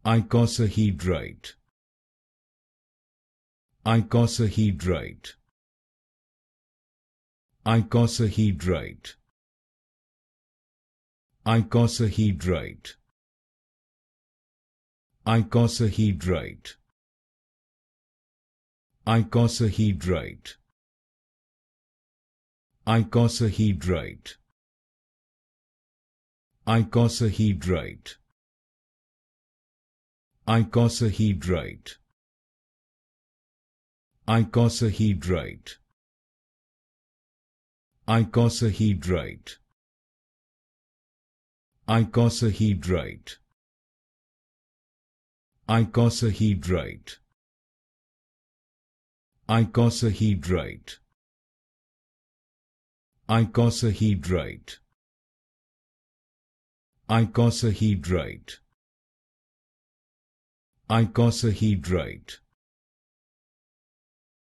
Icosahedrite. Icosahedrite. Icosahedrite. Icosahedrite. Icosahedrite. Icosahedrite. Icosahedrite. Icosahedrite. Icosahedrite. Icosahedrite. Icosahedrite. Icosahedrite. Icosahedrite. Icosahedrite. Icosahedrite. Icosahedrite. Icosahedrite.